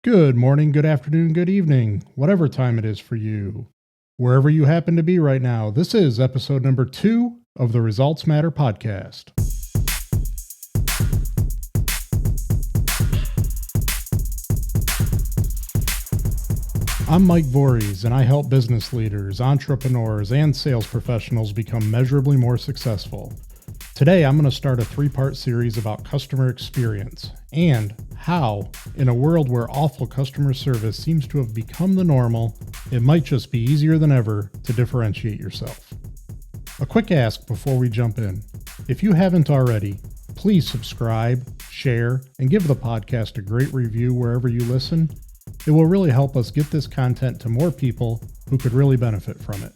Good morning, good afternoon, good evening, whatever time it is for you. Wherever you happen to be right now, this is episode number 2 of the Results Matter podcast. I'm Mike Voorhees, and I help business leaders, entrepreneurs, and sales professionals become measurably more successful. Today, I'm going to start a 3-part series about customer experience and how, in a world where awful customer service seems to have become the normal, it might just be easier than ever to differentiate yourself. A quick ask before we jump in. If you haven't already, please subscribe, share, and give the podcast a great review wherever you listen. It will really help us get this content to more people who could really benefit from it.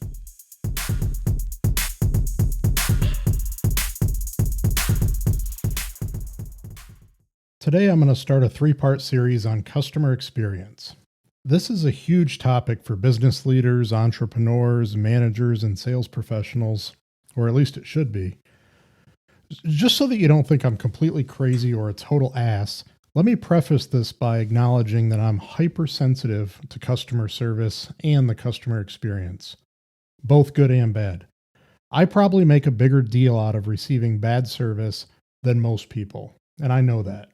Today, I'm going to start a 3-part series on customer experience. This is a huge topic for business leaders, entrepreneurs, managers, and sales professionals, or at least it should be. Just so that you don't think I'm completely crazy or a total ass, let me preface this by acknowledging that I'm hypersensitive to customer service and the customer experience, both good and bad. I probably make a bigger deal out of receiving bad service than most people, and I know that.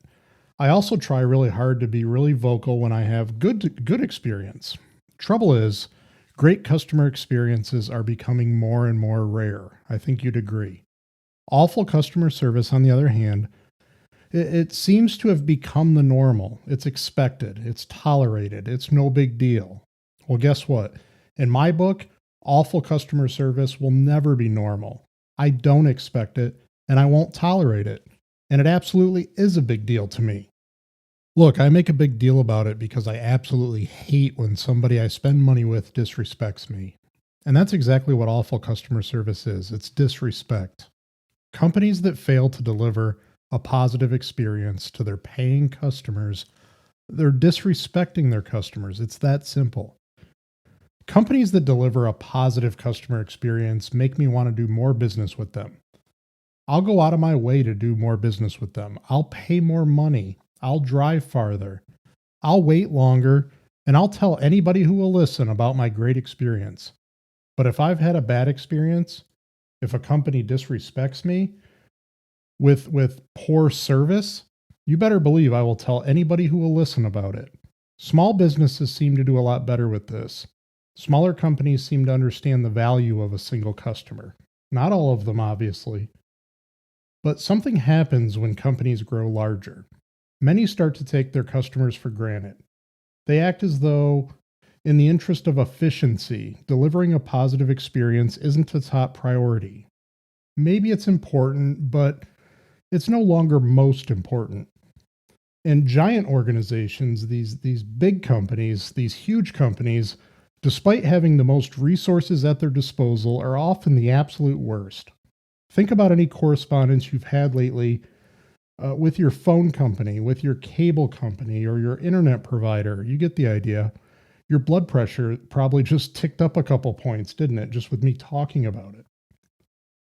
I also try really hard to be really vocal when I have good experience. Trouble is, great customer experiences are becoming more and more rare. I think you'd agree. Awful customer service, on the other hand, it seems to have become the normal. It's expected. It's tolerated. It's no big deal. Well, guess what? In my book, awful customer service will never be normal. I don't expect it, and I won't tolerate it. And it absolutely is a big deal to me. Look, I make a big deal about it because I absolutely hate when somebody I spend money with disrespects me. And that's exactly what awful customer service is. It's disrespect. Companies that fail to deliver a positive experience to their paying customers, they're disrespecting their customers. It's that simple. Companies that deliver a positive customer experience make me want to do more business with them. I'll go out of my way to do more business with them. I'll pay more money. I'll drive farther. I'll wait longer, and I'll tell anybody who will listen about my great experience. But if I've had a bad experience, if a company disrespects me with poor service, you better believe I will tell anybody who will listen about it. Small businesses seem to do a lot better with this. Smaller companies seem to understand the value of a single customer. Not all of them, obviously. But something happens when companies grow larger. Many start to take their customers for granted. They act as though, in the interest of efficiency, delivering a positive experience isn't a top priority. Maybe it's important, but it's no longer most important. And giant organizations, these big companies, these huge companies, despite having the most resources at their disposal, are often the absolute worst. Think about any correspondence you've had lately with your phone company, with your cable company, or your internet provider. You get the idea. Your blood pressure probably just ticked up a couple points, didn't it, just with me talking about it?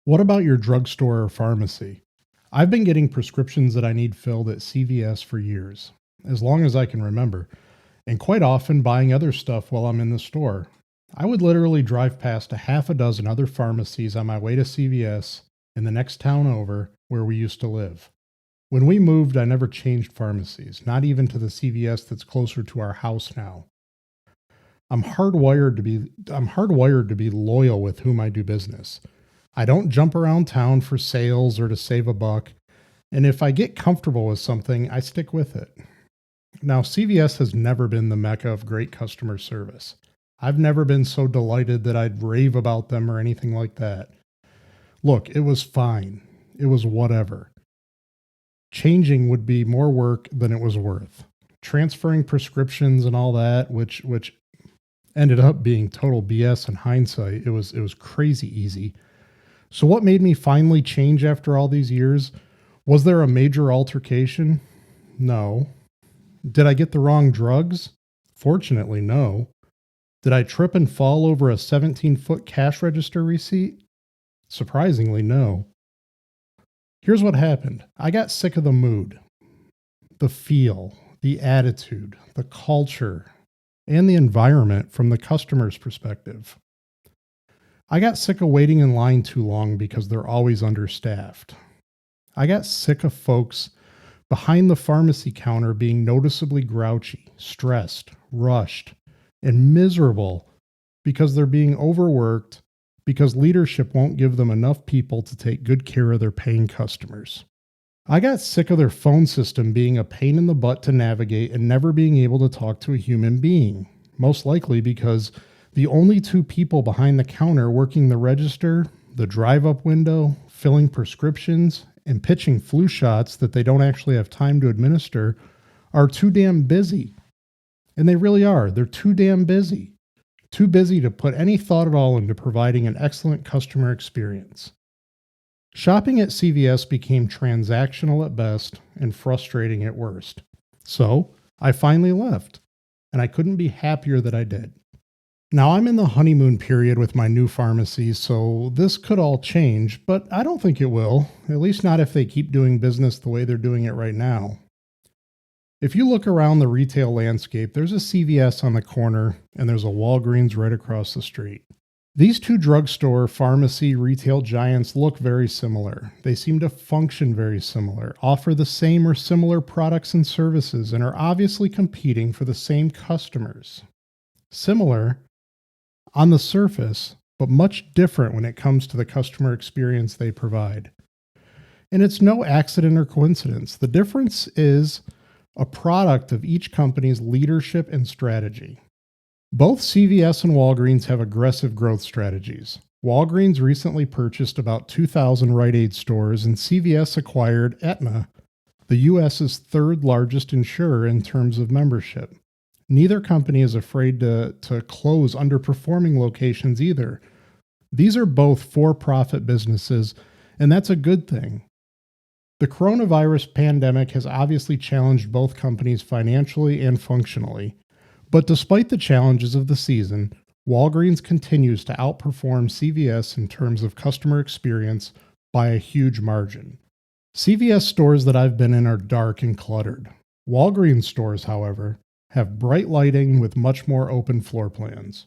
What about your drugstore or pharmacy? I've been getting prescriptions that I need filled at CVS for years, as long as I can remember, and quite often buying other stuff while I'm in the store. I would literally drive past a half a dozen other pharmacies on my way to CVS in the next town over where we used to live. When we moved, I never changed pharmacies, not even to the CVS that's closer to our house now. I'm hardwired to be loyal with whom I do business. I don't jump around town for sales or to save a buck, and if I get comfortable with something, I stick with it. Now, CVS has never been the mecca of great customer service. I've never been so delighted that I'd rave about them or anything like that. Look, it was fine. It was whatever. Changing would be more work than it was worth. Transferring prescriptions and all that, which ended up being total BS in hindsight. It was crazy easy. So what made me finally change after all these years? Was there a major altercation? No. Did I get the wrong drugs? Fortunately, no. Did I trip and fall over a 17-foot cash register receipt? Surprisingly, no. Here's what happened. I got sick of the mood, the feel, the attitude, the culture, and the environment from the customer's perspective. I got sick of waiting in line too long because they're always understaffed. I got sick of folks behind the pharmacy counter being noticeably grouchy, stressed, rushed, and miserable because they're being overworked because leadership won't give them enough people to take good care of their paying customers. I got sick of their phone system being a pain in the butt to navigate and never being able to talk to a human being, most likely because the only two people behind the counter working the register, the drive-up window, filling prescriptions, and pitching flu shots that they don't actually have time to administer are too damn busy. And they really are. They're too damn busy. Too busy to put any thought at all into providing an excellent customer experience. Shopping at CVS became transactional at best and frustrating at worst. So I finally left, and I couldn't be happier that I did. Now I'm in the honeymoon period with my new pharmacy, so this could all change, but I don't think it will, at least not if they keep doing business the way they're doing it right now. If you look around the retail landscape, there's a CVS on the corner and there's a Walgreens right across the street. These two drugstore, pharmacy, retail giants look very similar. They seem to function very similar, offer the same or similar products and services, and are obviously competing for the same customers. Similar on the surface, but much different when it comes to the customer experience they provide. And it's no accident or coincidence. The difference is a product of each company's leadership and strategy. Both CVS and Walgreens have aggressive growth strategies. Walgreens recently purchased about 2,000 Rite Aid stores, and CVS acquired Aetna, the U.S.'s third largest insurer in terms of membership. Neither company is afraid to close underperforming locations either. These are both for-profit businesses, and that's a good thing. The coronavirus pandemic has obviously challenged both companies financially and functionally. But despite the challenges of the season, Walgreens continues to outperform CVS in terms of customer experience by a huge margin. CVS stores that I've been in are dark and cluttered. Walgreens stores, however, have bright lighting with much more open floor plans.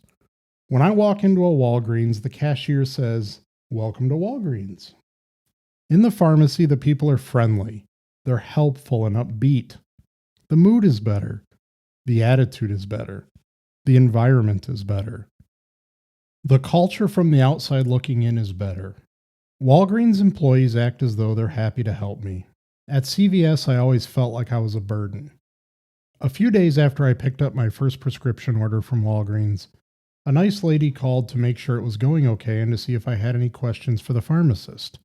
When I walk into a Walgreens, the cashier says, "Welcome to Walgreens." In the pharmacy, the people are friendly. They're helpful and upbeat. The mood is better. The attitude is better. The environment is better. The culture from the outside looking in is better. Walgreens employees act as though they're happy to help me. At CVS, I always felt like I was a burden. A few days after I picked up my first prescription order from Walgreens, a nice lady called to make sure it was going okay and to see if I had any questions for the pharmacist.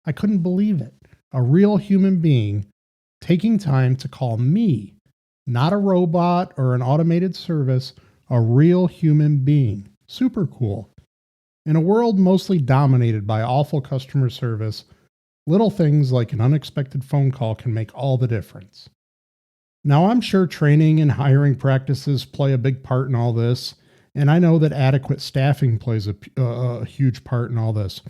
I couldn't believe it. A real human being taking time to call me, not a robot or an automated service, a real human being. Super cool. In a world mostly dominated by awful customer service, little things like an unexpected phone call can make all the difference. Now, I'm sure training and hiring practices play a big part in all this, and I know that adequate staffing plays a huge part in all this.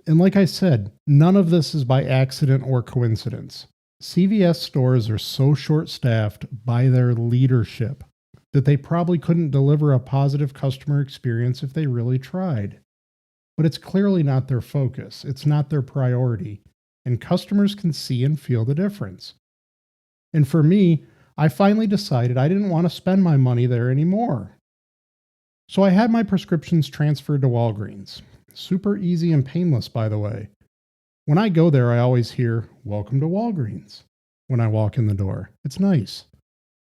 And like I said, none of this is by accident or coincidence. CVS stores are so short-staffed by their leadership that they probably couldn't deliver a positive customer experience if they really tried. But it's clearly not their focus. It's not their priority. And customers can see and feel the difference. And for me, I finally decided I didn't want to spend my money there anymore. So I had my prescriptions transferred to Walgreens. Super easy and painless, by the way. When I go there, I always hear, "Welcome to Walgreens," when I walk in the door. It's nice.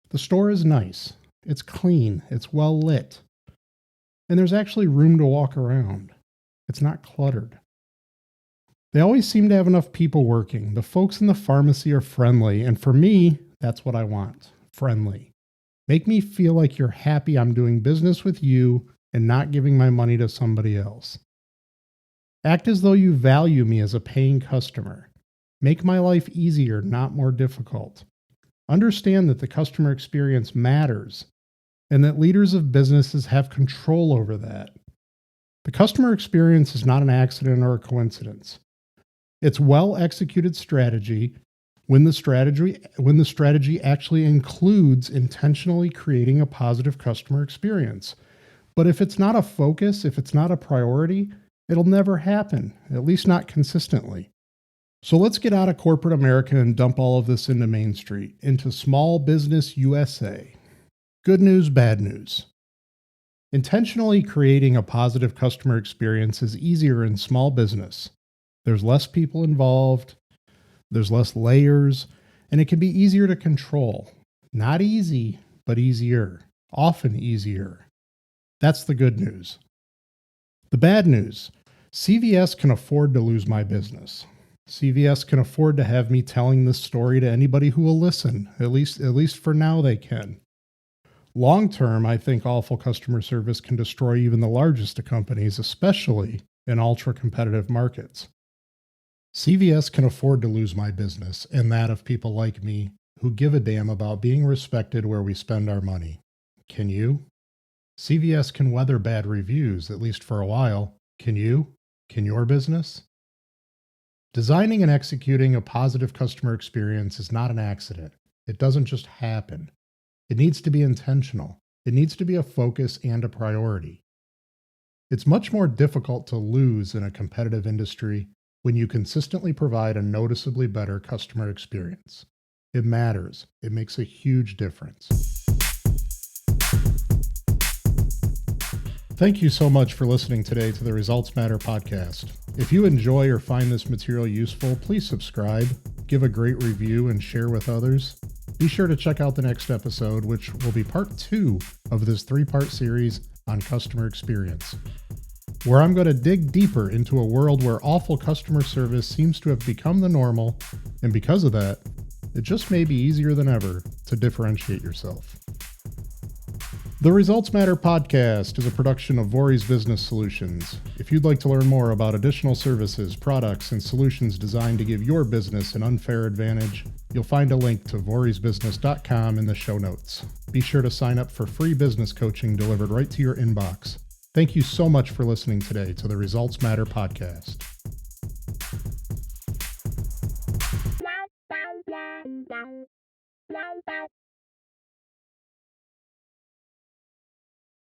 The store is nice. It's clean. It's well lit. And there's actually room to walk around. It's not cluttered. They always seem to have enough people working. The folks in the pharmacy are friendly, and for me, that's what I want. Friendly. Make me feel like you're happy I'm doing business with you and not giving my money to somebody else. Act as though you value me as a paying customer. Make my life easier, not more difficult. Understand that the customer experience matters and that leaders of businesses have control over that. The customer experience is not an accident or a coincidence. It's well-executed strategy When the strategy actually includes intentionally creating a positive customer experience. But if it's not a focus, if it's not a priority, it'll never happen, at least not consistently. So let's get out of corporate America and dump all of this into Main Street, into small business USA. Good news, bad news. Intentionally creating a positive customer experience is easier in small business. There's less people involved, there's less layers, and it can be easier to control. Not easy, but easier. Often easier. That's the good news. The bad news, CVS can afford to lose my business. CVS can afford to have me telling this story to anybody who will listen. At least for now they can. Long term, I think awful customer service can destroy even the largest of companies, especially in ultra-competitive markets. CVS can afford to lose my business and that of people like me who give a damn about being respected where we spend our money. Can you? CVS can weather bad reviews, at least for a while. Can you? Can your business? Designing and executing a positive customer experience is not an accident. It doesn't just happen. It needs to be intentional. It needs to be a focus and a priority. It's much more difficult to lose in a competitive industry when you consistently provide a noticeably better customer experience. It matters. It makes a huge difference. Thank you so much for listening today to the Results Matter podcast. If you enjoy or find this material useful, please subscribe, give a great review, and share with others. Be sure to check out the next episode, which will be part 2 of this 3-part series on customer experience, where I'm going to dig deeper into a world where awful customer service seems to have become the normal, and because of that, it just may be easier than ever to differentiate yourself. The Results Matter podcast is a production of Voorhees Business Solutions. If you'd like to learn more about additional services, products, and solutions designed to give your business an unfair advantage, you'll find a link to voorheesbusiness.com in the show notes. Be sure to sign up for free business coaching delivered right to your inbox. Thank you so much for listening today to the Results Matter podcast.